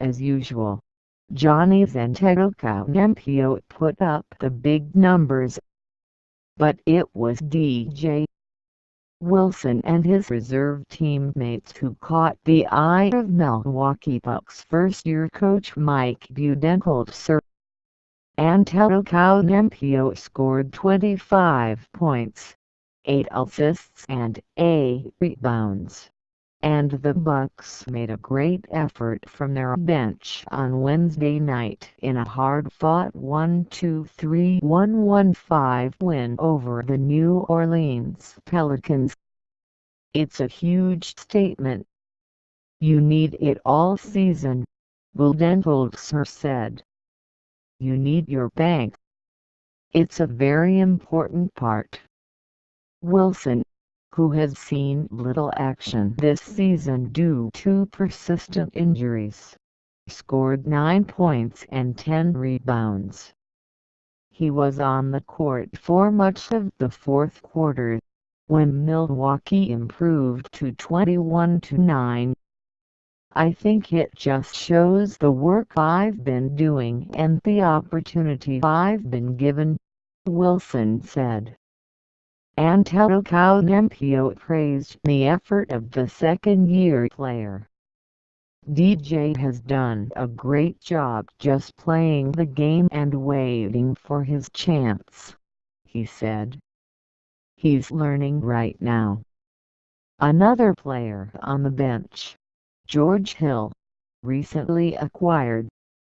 As usual, Johnny's Antetokounmpo put up the big numbers, but it was DJ Wilson and his reserve teammates who caught the eye of Milwaukee Bucks first-year coach Mike Budenholzer. Antetokounmpo scored 25 points, 8 assists and 8 rebounds, and the Bucks made a great effort from their bench on Wednesday night in a hard-fought 1-2-3-1-1-5 win over the New Orleans Pelicans. "It's a huge statement. You need it all season," Budenholzer said. "You need your bank. It's a very important part." Wilson, who has seen little action this season due to persistent injuries, scored 9 points and 10 rebounds. He was on the court for much of the fourth quarter, when Milwaukee improved to 21-9. "I think it just shows the work I've been doing and the opportunity I've been given," Wilson said. Antetokounmpo praised the effort of the second-year player. "DJ has done a great job just playing the game and waiting for his chance," he said. "He's learning right now." Another player on the bench, George Hill, recently acquired,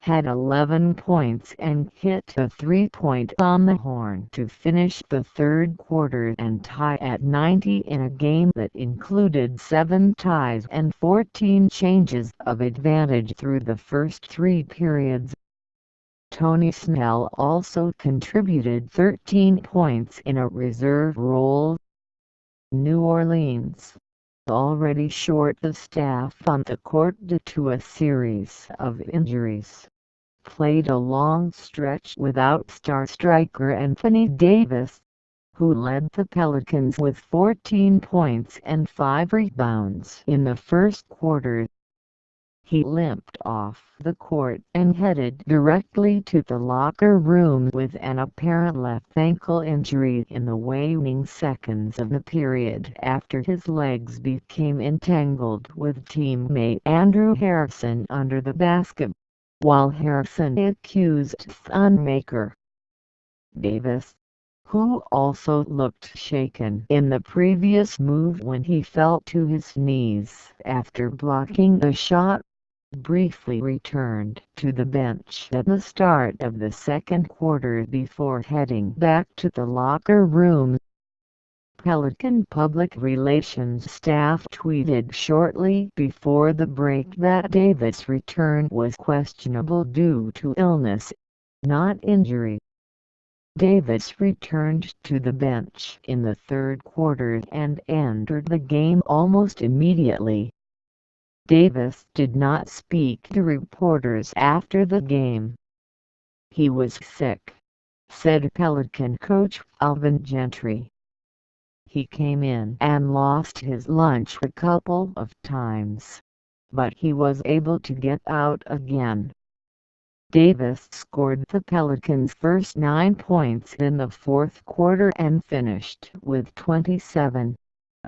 had 11 points and hit a three-point on the horn to finish the third quarter and tie at 90 in a game that included 7 ties and 14 changes of advantage through the first 3 periods. Tony Snell also contributed 13 points in a reserve role. New Orleans, already short the staff on the court due to a series of injuries, played a long stretch without star striker Anthony Davis, who led the Pelicans with 14 points and 5 rebounds in the first quarter. He limped off the court and headed directly to the locker room with an apparent left ankle injury in the waning seconds of the period after his legs became entangled with teammate Andrew Harrison under the basket, while Harrison accused Thonmaker. Davis, who also looked shaken in the previous move when he fell to his knees after blocking a shot, briefly returned to the bench at the start of the second quarter before heading back to the locker room. Pelican public relations staff tweeted shortly before the break that Davis' return was questionable due to illness, not injury. Davis returned to the bench in the third quarter and entered the game almost immediately. Davis did not speak to reporters after the game. "He was sick," said Pelican coach Alvin Gentry. "He came in and lost his lunch a couple of times, but he was able to get out again." Davis scored the Pelicans' first 9 points in the fourth quarter and finished with 27,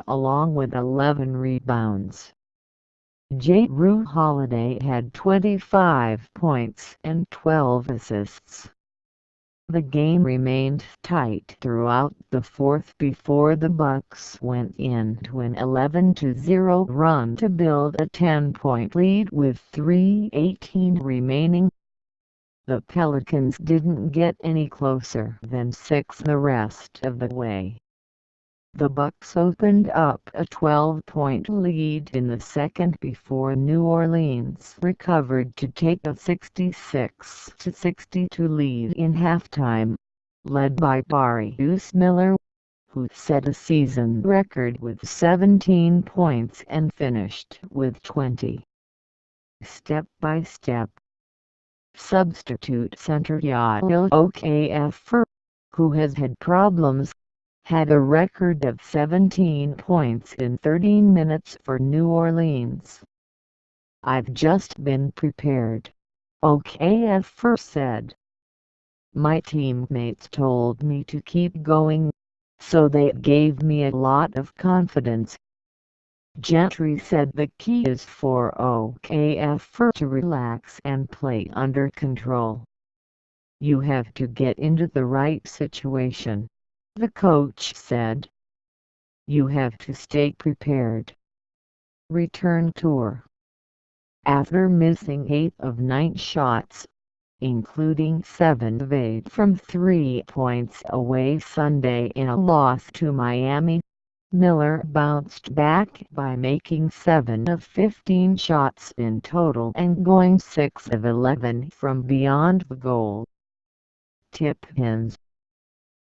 along with 11 rebounds. Jrue Holiday had 25 points and 12 assists. The game remained tight throughout the fourth before the Bucks went into an 11-0 run to build a 10-point lead with 3:18 remaining. The Pelicans didn't get any closer than 6 the rest of the way. The Bucks opened up a 12-point lead in the second before New Orleans recovered to take a 66-62 lead in halftime, led by Darius Miller, who set a season record with 17 points and finished with 20. Step by step, substitute center Yael Okafor, who has had problems, had a record of 17 points in 13 minutes for New Orleans. "I've just been prepared," Okafor said. "My teammates told me to keep going, so they gave me a lot of confidence." Gentry said the key is for Okafor to relax and play under control. "You have to get into the right situation," the coach said. "You have to stay prepared." Return tour. After missing 8 of 9 shots, including 7 of 8 from 3 points away Sunday in a loss to Miami, Miller bounced back by making 7 of 15 shots in total and going 6 of 11 from beyond the goal. Tip-ins.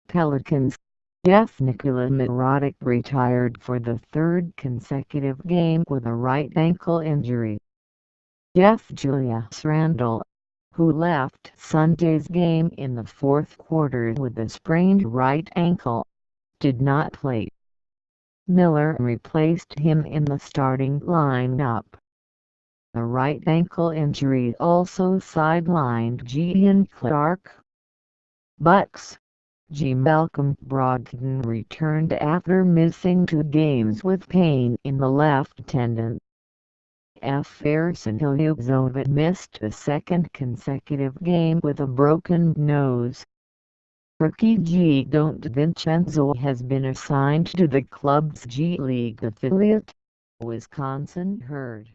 Pelicans. Jeff Nikola Mirotic retired for the third consecutive game with a right ankle injury. Jeff Julius Randle, who left Sunday's game in the fourth quarter with a sprained right ankle, did not play. Miller replaced him in the starting lineup. A right ankle injury also sidelined Gian Clark. Bucks. Malcolm Brogdon returned after missing 2 games with pain in the left tendon. Ersan Ilyasova missed a second consecutive game with a broken nose. Rookie Giannis DiVincenzo has been assigned to the club's G League affiliate, Wisconsin Herd.